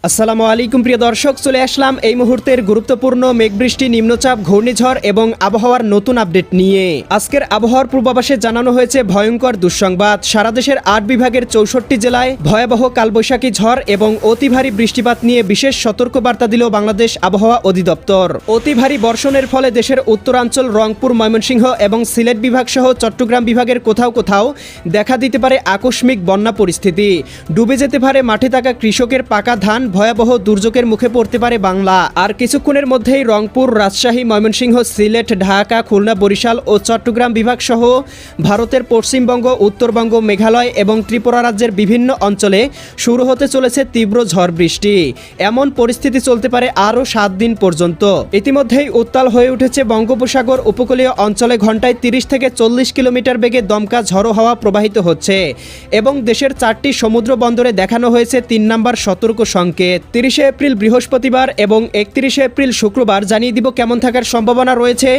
আসসালামু আলাইকুম প্রিয় দর্শক, চলে আসলাম এই মুহূর্তের গুরুত্বপূর্ণ মেঘবৃষ্টি, নিম্নচাপ, ঘূর্ণিঝড় এবং আবহাওয়ার নতুন আপডেট নিয়ে। আজকের আবহাওয়ার পূর্বাভাসে জানানো হয়েছে ভয়ঙ্কর দুঃসংবাদ। সারা দেশের ৮ বিভাগের ৬৪ জেলায় ভয়াবহ কালবৈশাখী ঝড় এবং অতি ভারী বৃষ্টিপাত নিয়ে বিশেষ সতর্কবার্তা দিল বাংলাদেশ আবহাওয়া অধিদপ্তর। অতি ভারী বর্ষণের ফলে দেশের উত্তরাঞ্চল, রংপুর, ময়মনসিংহ এবং সিলেট বিভাগ সহ চট্টগ্রাম বিভাগের কোথাও কোথাও দেখা দিতে পারে আকস্মিক বন্যা পরিস্থিতি। ডুবে যেতে পারে মাঠে থাকা কৃষকের পাকা ধান, ভয়াবহ দুর্যোগের মুখে পড়তে পারে বাংলা। আর কিছুক্ষণের মধ্যেই রংপুর, রাজশাহী, ময়মনসিংহ, সিলেট, ঢাকা, খুলনা, বরিশাল ও চট্টগ্রাম বিভাগ সহ ভারতের পশ্চিমবঙ্গ, উত্তরবঙ্গ, মেঘালয় এবং ত্রিপুরা রাজ্যের বিভিন্ন অঞ্চলে শুরু হতে চলেছে তীব্র ঝড় বৃষ্টি। এমন পরিস্থিতি চলতে পারে আরও 7 দিন পর্যন্ত। ইতিমধ্যেই উত্তাল হয়ে উঠেছে বঙ্গোপসাগর উপকূলীয় অঞ্চলে ঘন্টায় 30 থেকে 40 কিলোমিটার বেগে দমকা ঝড়ো হাওয়া প্রবাহিত হচ্ছে এবং দেশের 4টি সমুদ্র বন্দরে দেখানো হয়েছে 3 নম্বর সতর্ক সংকেত। 30 এপ্রিল বৃহস্পতিবার এবং 31 এপ্রিল শুক্রবার জানিয়ে দিব কেমন থাকার সম্ভাবনা রয়েছে।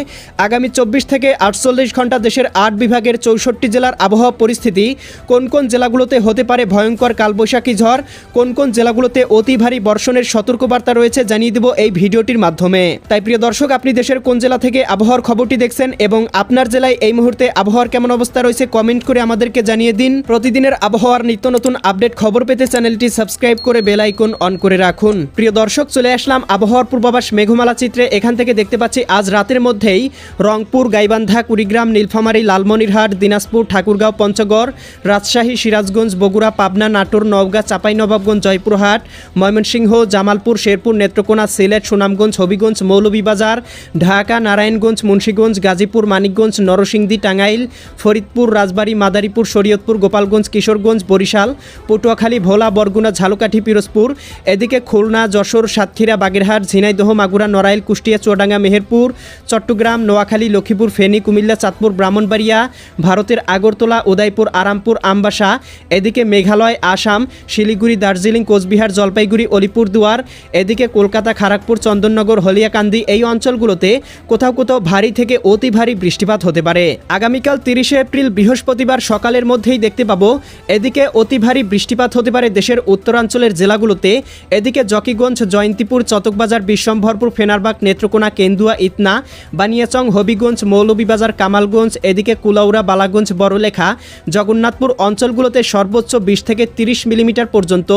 আগামী 24 থেকে 48 ঘন্টা দেশের 8 বিভাগের 64 জেলার আবহাওয়া পরিস্থিতি, কোন কোন জেলাগুলোতে হতে পারে ভয়ঙ্কর কালবৈশাখী ঝড়, কোন কোন জেলাগুলোতে অতি ভারী বর্ষণের সতর্কবার্তা রয়েছে জানিয়ে দেব এই ভিডিওটির মাধ্যমে। তাই প্রিয় দর্শক, আপনি দেশের কোন জেলা থেকে আবহাওয়ার খবরটি দেখছেন এবং আপনার জেলায় এই মুহূর্তে আবহাওয়ার কেমন অবস্থা রয়েছে কমেন্ট করে আমাদেরকে জানিয়ে দিন। প্রতিদিনের আবহাওয়ার নিত্য নতুন আপডেট খবর পেতে চ্যানেলটি সাবস্ক্রাইব করে বেল আইকন অন করে রাখুন। প্রিয় দর্শক, চলে আসলাম আবহাওয়ার পূর্বাভাস মেঘমালা চিত্রে। এখান থেকে দেখতে পাচ্ছি আজ রাতের মধ্যেই রংপুর, গাইবান্ধা, কুড়িগ্রাম, নীলফামারী, লালমনিরহাট, দিনাজপুর, ঠাকুরগাঁও, পঞ্চগড়, রাজশাহী, সিরাজগঞ্জ, বগুড়া, পাবনা, নাটোর, নওগাঁ, চাঁপাইনবাবগঞ্জ, জয়পুরহাট, ময়মনসিংহ, জামালপুর, শেরপুর, নেত্রকোনা, সিলেট, সুনামগঞ্জ, হবিগঞ্জ, মৌলভীবাজার, ঢাকা, নারায়ণগঞ্জ, মুন্সিগঞ্জ, গাজীপুর, মানিকগঞ্জ, নরসিংদী, টাঙ্গাইল, ফরিদপুর, রাজবাড়ী, মাদারীপুর, শরীয়তপুর, গোপালগঞ্জ, কিশোরগঞ্জ, বরিশাল, পটুয়াখালী, ভোলা, বরগুনা, ঝালকাঠি, পিরোজপুর, এদিকে খুলনা, যশোর, সাতক্ষীরা, বাগেরহাট, ঝিনাইদহ, মাগুরা, নড়াইল, কুষ্টিয়া, চুয়াডাঙ্গা, মেহেরপুর, চট্টগ্রাম, নোয়াখালী, লক্ষ্মীপুর, ফেনী, কুমিল্লা, চাঁদপুর, ব্রাহ্মণবাড়িয়া, ভারতের আগরতলা, উদয়পুর, আরামপুর, আমবাসা, এদিকে মেঘালয়, আসাম, শিলিগুড়ি, দার্জিলিং, কোচবিহার, জলপাইগুড়ি, অলিপুরদুয়ার, এদিকে কলকাতা, খড়গপুর, চন্দননগর, হলিয়াকান্দি, এই অঞ্চলগুলোতে কোথাও কোথাও ভারী থেকে অতি ভারী বৃষ্টিপাত হতে পারে। আগামীকাল 30 এপ্রিল বৃহস্পতিবার সকালের মধ্যেই দেখতে পাবো এদিকে অতি ভারী বৃষ্টিপাত হতে পারে দেশের উত্তরাঞ্চলের জেলাগুলোতে। এদিকে জকিগঞ্জ, জয়ন্তীপুর, চতকবাজার, বিশ্বম্ভরপুর, ফেনারবাগ, নেত্রকোনা, কেন্দুয়া, ইতনা, বানিয়াচং, হবিগঞ্জ, মৌলভীবাজার, কামালগঞ্জ, এদিকে কুলাউড়া, বালাগঞ্জ, বড়লেখা, জগন্নাথপুর অঞ্চলগুলোতে সর্বোচ্চ 20 থেকে 30 মিলিমিটার পর্যন্ত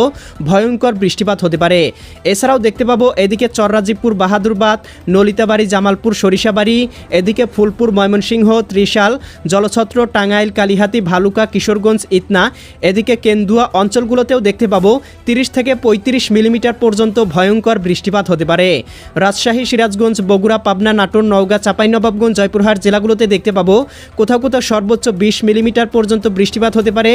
ভয়ঙ্কর বৃষ্টিপাত হতে পারে। এছাড়াও দেখতে পাবো এদিকে চররাজীবপুর, বাহাদুরবাদ, নলিতাবাড়ি, জামালপুর, সরিষাবাড়ি, এদিকে ফুলপুর, ময়মনসিংহ, ত্রিশাল, জলছত্র, টাঙ্গাইল, কালিহাতি, ভালুকা, কিশোরগঞ্জ, ইতনা, এদিকে কেন্দুয়া অঞ্চলগুলোতেও দেখতে পাবো 30 থেকে 35 মিলিমিটার পর্যন্ত ভয়ঙ্কর বৃষ্টিপাত হতে পারে। রাজশাহী, সিরাজগঞ্জ, বগুড়া, পাবনা, নাটোর, নওগাঁ, চাঁপাইনবাবগঞ্জ, জয়পুরহাট জেলাগুলোতে দেখতে পাবো কোথাও কোথাও সর্বোচ্চ 20 মিলিমিটার পর্যন্ত বৃষ্টিপাত হতে পারে।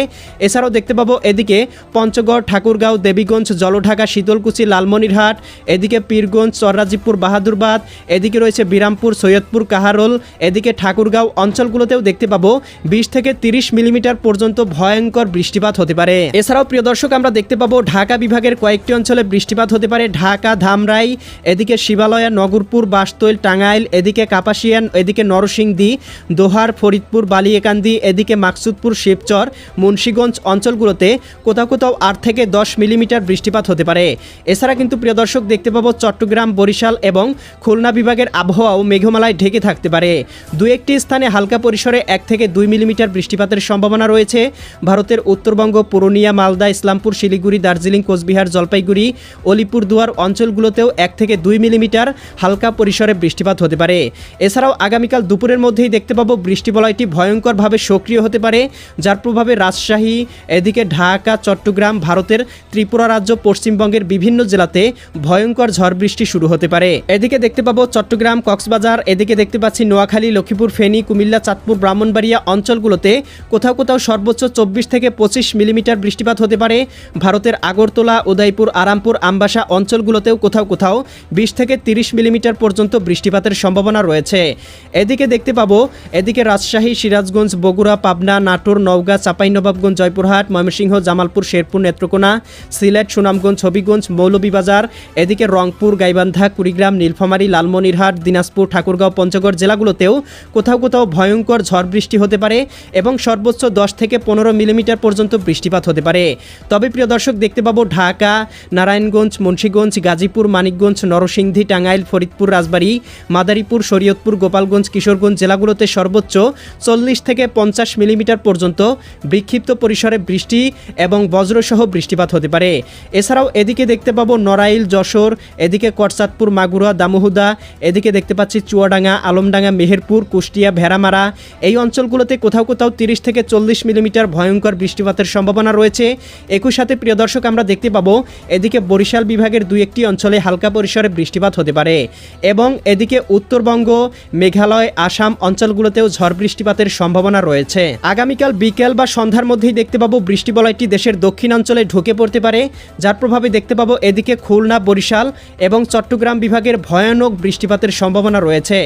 এছাড়াও দেখতে পাবো এদিকে পঞ্চগড়, ঠাকুরগাঁও, দেবীগঞ্জ, জলঢাকা, শীতলকুচি, লালমনিরহাট, এদিকে পীরগঞ্জ, চররাজীবপুর, বাহাদুরবাদ, এদিকে রয়েছে বিরামপুর, সৈয়দপুর, কাহারোল, এদিকে ঠাকুরগাঁও অঞ্চলগুলোতেও দেখতে পাবো 20 থেকে 30 মিলিমিটার পর্যন্ত ভয়ঙ্কর বৃষ্টিপাত হতে পারে। এছাড়াও প্রিয় দর্শক, আমরা দেখতে পাবো ঢাকা বিভাগের কয়েকটি অঞ্চলে বৃষ্টিপাত হতে পারে। ঢাকা, ধামরাই, এদিকে শিবালয়া, নগরপুর, বাসতৈল, টাঙ্গাইল, এদিকে কাপাসিয়ান, এদিকে নরসিংদী, দোহার, ফরিদপুর, বালিয়াকান্দি, এদিকে মাকসুদপুর, শিবচর, মুন্সিগঞ্জ অঞ্চলগুলোতে কোথাও কোথাও 8 থেকে 10 মিলিমিটার বৃষ্টিপাত হতে পারে। এছাড়া কিন্তু প্রিয় দর্শক দেখতে পাবো চট্টগ্রাম, বরিশাল এবং খুলনা বিভাগের আবহাওয়াও মেঘমালায় ঢেকে থাকতে পারে। দু একটি স্থানে হালকা পরিসরে 1 থেকে 2 মিলিমিটার বৃষ্টিপাতের সম্ভাবনা রয়েছে। ভারতের উত্তরবঙ্গ, পুরুলিয়া, মালদা, ইসলামপুর, শিলিগুড়ি, দার্জিলিং, কোচবিহার, জলপাইগুড়ি, অলিপুরদুয়ার অঞ্চলগুলোতেও 1 থেকে 2 মিলিমিটার হালকা পরিসরে বৃষ্টিপাত হতে পারে। এছাড়াও আগামীকাল দুপুরের মধ্যেই দেখতে পাবো বৃষ্টিবলয়টি ভয়ঙ্করভাবে সক্রিয় হতে পারে, যার প্রভাবে রাজশাহী, এদিকে ঢাকা, চট্টগ্রাম, ভারতের ত্রিপুরা রাজ্য, পশ্চিমবঙ্গের বিভিন্ন জেলাতে ভয়ঙ্কর ঝড় বৃষ্টি শুরু হতে পারে। এদিকে দেখতে পাবো চট্টগ্রাম, কক্সবাজার, এদিকে দেখতে পাচ্ছি নোয়াখালী, লক্ষ্মীপুর, ফেনী, কুমিল্লা, চাঁদপুর, ব্রাহ্মণবাড়িয়া অঞ্চলগুলোতে কোথাও কোথাও সর্বোচ্চ 24 থেকে 25 মিলিমিটার বৃষ্টিপাত হতে পারে। ভারতের আগরতলা, উদয়পুর, আরামপুর, আমবাসা অঞ্চলগুলোতেও কোথাও কোথাও 20 থেকে 30 মিলিমিটার পর্যন্ত বৃষ্টিপাতের সম্ভাবনা রয়েছে। এদিকে দেখতে পাবো এদিকে রাজশাহী, সিরাজগঞ্জ, বগুড়া, পাবনা, নাটোর, নওগাঁ, চাঁপাইনবাবগঞ্জ, জয়পুরহাট, ময়মনসিংহ, জামালপুর, শেরপুর, নেত্রকোনা, সিলেট, সুনামগঞ্জ, হবিগঞ্জ, মৌলভীবাজার, এদিকে রংপুর, গাইবান্ধা, কুড়িগ্রাম, নীলফামারী, লালমনিরহাট, দিনাজপুর, ঠাকুরগাঁও, পঞ্চগড় জেলাগুলোতেও কোথাও কোথাও ভয়ঙ্কর ঝড় বৃষ্টি হতে পারে এবং সর্বোচ্চ 10 থেকে 15 মিলিমিটার পর্যন্ত বৃষ্টিপাত হতে পারে। তবে প্রিয় দর্শক দেখতে পাবো ঢাকা, নারায়ণগঞ্জ, মুন্সিগঞ্জ, গাজীপুর, মানিকগঞ্জ, নরসিংদী, টাঙ্গাইল, ফরিদপুর, রাজবাড়ী, মাদারীপুর, শরীয়তপুর, গোপালগঞ্জ, কিশোরগঞ্জ জেলাগুলোতে সর্বোচ্চ 40 থেকে 50 মিলিমিটার পর্যন্ত বিক্ষিপ্ত পরিসরে বৃষ্টি এবং বজ্রসহ বৃষ্টিপাত হতে পারে। এছাড়াও এদিকে দেখতে পাবো নড়াইল, যশোর, এদিকে করচাঁদপুর, মাগুরা, দামোহদা, এদিকে দেখতে পাচ্ছি চুয়াডাঙ্গা, আলমডাঙ্গা, মেহেরপুর, কুষ্টিয়া, ভেড়ামারা, এই অঞ্চলগুলোতে কোথাও কোথাও 30 থেকে 40 মিলিমিটার ভয়ঙ্কর বৃষ্টিপাতের সম্ভাবনা রয়েছে। একই সাথে প্রিয় দর্শক আমরা দেখতে পাবো এদিকে বরিশাল বিভাগের 2-1টি অঞ্চলে হালকা পরিসরে বৃষ্টিপাত হতে পারে এবং এদিকে উত্তরবঙ্গ, মেঘালয়, আসাম অঞ্চলগুলোতেও ঝড় বৃষ্টিপাতের সম্ভাবনা রয়েছে। আগামীকাল বিকেল বা সন্ধ্যার মধ্যেই দেখতে পাবো বৃষ্টি বলয়টি দেশের দক্ষিণাঞ্চলে ঢুকে পড়তে পারে, যার প্রভাবে দেখতে পাবো এদিকে খুলনা, বরিশাল এবং চট্টগ্রাম বিভাগের ভয়ানক বৃষ্টিপাতের সম্ভাবনা রয়েছে।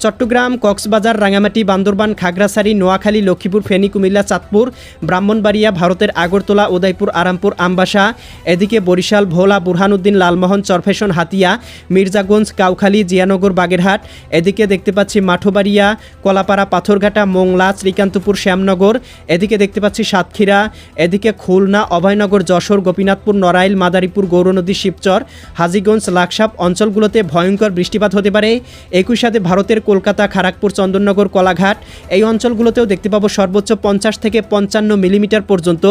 চট্টগ্রাম, কক্সবাজার, রাঙামাটি, বান্দরবান, খাগড়াছড়ি, নোয়াখালী, লক্ষ্মীপুর, ফেনী, কুমিল্লা, চাঁদপুর, ব্রাহ্মণবাড়িয়া, ভারতের আগরতলা, উদয়পুর, আরামপুর, আমবাসা, এদিকে বরিশাল, ভোলা, বুরহানুদ্দিন, লালমোহন, চরফেশন, হাতিয়া, মির্জাগঞ্জ, কাউখালী, জিয়ানগর, বাগেরহাট, এদিকে দেখতে পাচ্ছি মাঠবাড়িয়া, কলাপাড়া, পাথরঘাটা, মোংলা, শ্রীকান্তপুর, শ্যামনগর, এদিকে দেখতে পাচ্ছি সাতক্ষীরা, এদিকে খুলনা, অভয়নগর, যশোর, গোপীনাথপুর, নড়াইল, মাদারীপুর, গৌরনদী, শিবচর, হাজীগঞ্জ, লাকসাপ অঞ্চলগুলোতে ভয়ঙ্কর বৃষ্টিপাত হতে পারে। একই সাথে ভারতের কলকাতা, খড়গপুর, চন্দননগর, কলাঘাট এই অঞ্চলগুলোতেও দেখতে পাবো সর্বোচ্চ 50 থেকে 55 মিলিমিটার পর্যন্ত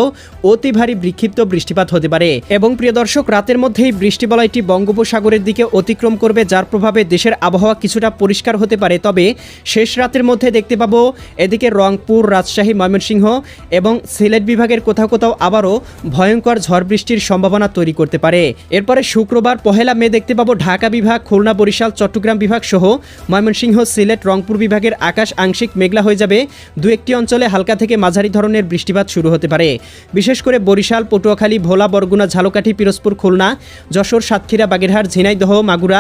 অতি ভারী বিক্ষিপ্ত বৃষ্টিপাত হতে পারে। এবং প্রিয় দর্শক রাতের মধ্যেই বৃষ্টি বলয়টি বঙ্গোপসাগরের দিকে অতিক্রম করবে, যার প্রভাবে দেশের আবহাওয়া কিছুটা পরিষ্কার হতে পারে। তবে শেষ রাতের মধ্যে দেখতে পাবো এদিকে রংপুর, রাজশাহী, ময়মনসিংহ এবং সিলেট বিভাগের কোথাও কোথাও আবারও ভয়ঙ্কর ঝড় বৃষ্টির সম্ভাবনা তৈরি করতে পারে। এরপরে শুক্রবার 1 মে দেখতে পাবো ঢাকা বিভাগ, খুলনা, বরিশাল, চট্টগ্রাম বিভাগ সহ ময়মনসিংহ, সিলেট, রংপুর বিভাগের আকাশ আংশিক মেঘলা হয়ে যাবে। 2-1টি অঞ্চলে হালকা থেকে মাঝারি ধরনের বৃষ্টিপাত শুরু হতে পারে। বিশেষ করে বরিশাল, পটুয়াখালী, ভোলা, বরগুনা, ঝালকাঠি, পিরোজপুর, খুলনা, যশোর, সাতক্ষীরা, বাগেরহাট, ঝিনাইদহ, মাগুরা,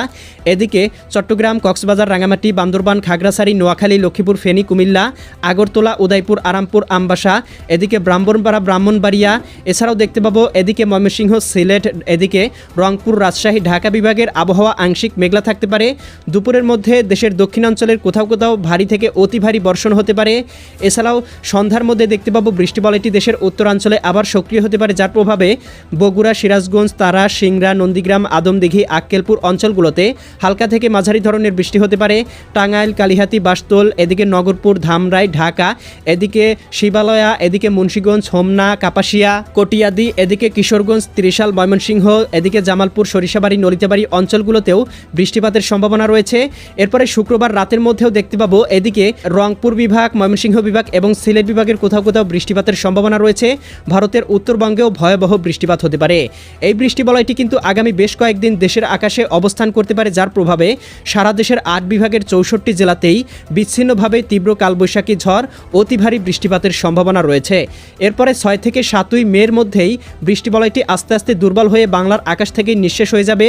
এদিকে চট্টগ্রাম, কক্সবাজার, রাঙামাটি, বান্দরবান, খাগড়াছড়ি, নোয়াখালী, লক্ষ্মীপুর, ফেনী, কুমিল্লা, আগরতলা, উদয়পুর, আরামপুর, আমবাসা, এদিকে ব্রাহ্মণবাড়িয়া, এছাড়াও দেখতে পাবো এদিকে ময়মনসিংহ, সিলেট, এদিকে রংপুর, রাজশাহী, ঢাকা বিভাগের আবহাওয়া আংশিক মেঘলা থাকতে পারে। দুপুরের মধ্যে দেশের দক্ষিণাঞ্চলের কোথাও কোথাও ভারী থেকে অতি ভারী বর্ষণ হতে পারে। এছাড়াও সন্ধ্যার মধ্যে দেখতে পাবো বৃষ্টি বলয়টি দেশের উত্তরাঞ্চলে আবার সক্রিয় হতে পারে, যার প্রভাবে বগুড়া, সিরাজগঞ্জ, তারা, সিংড়া, নন্দীগ্রাম, আদমদিঘি, আক্কেলপুর অঞ্চলগুলোতে হালকা থেকে মাঝারি ধরনের বৃষ্টি হতে পারে। টাঙ্গাইল, কালিহাতী, বাসতোল, এদিকে নগরপুর, ধামরাই, ঢাকা, এদিকে শিবালয়া, এদিকে মুন্সিগঞ্জ, হোমনা, কাপাসিয়া, কটিয়াদি, এদিকে কিশোরগঞ্জ, ত্রিশাল, ময়মনসিংহ, এদিকে জামালপুর, সরিষাবাড়ি, নলিতাবাড়ি অঞ্চলগুলোতেও বৃষ্টিপাতের সম্ভাবনা রয়েছে। এরপরে শুক্রবার রাতের মধ্যেও দেখতে পাবো এদিকে রংপুর বিভাগ, ময়মনসিংহ বিভাগ এবং সিলেট বিভাগের কোথাও কোথাও বৃষ্টিপাতের সম্ভাবনা রয়েছে। ভারতের উত্তরবঙ্গেও ভয়াবহ বৃষ্টিপাত হতে পারে। এই বৃষ্টি বলয়টি কিন্তু আগামী বেশ কয়েকদিন দেশের আকাশে অবস্থান করতে পারে, যার প্রভাবে সারা দেশের 8 বিভাগের 64 জেলাতেই বিচ্ছিন্নভাবে তীব্র কালবৈশাখী ঝড়, অতি ভারী বৃষ্টিপাতের সম্ভাবনা রয়েছে। এরপরে 6 থেকে 7 মের মধ্যেই বৃষ্টি বলয়টি আস্তে আস্তে দুর্বল হয়ে বাংলার আকাশ থেকেই নিঃশেষ হয়ে যাবে।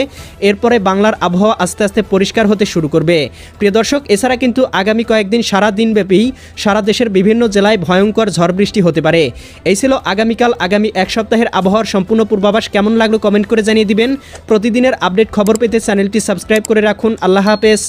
এরপরে বাংলার আবহাওয়া আস্তে আস্তে পরিষ্কার হতে শুরু করবে। প্রিয় দর্শক এছাড়া কিন্তু আগামী কয়েকদিন সারা দিনব্যাপী সারা দেশের বিভিন্ন জেলায় ভয়ঙ্কর ঝড় বৃষ্টি হতে পারে। এই ছিল আগামী 1 সপ্তাহের আবহাওয়ার সম্পূর্ণ পূর্বাভাস। কেমন লাগলো কমেন্ট করে জানিয়ে দিবেন। প্রতিদিনের আপডেট খবর পেতে চ্যানেলটি সাবস্ক্রাইব করে রাখুন। আল্লাহ হাফেজ।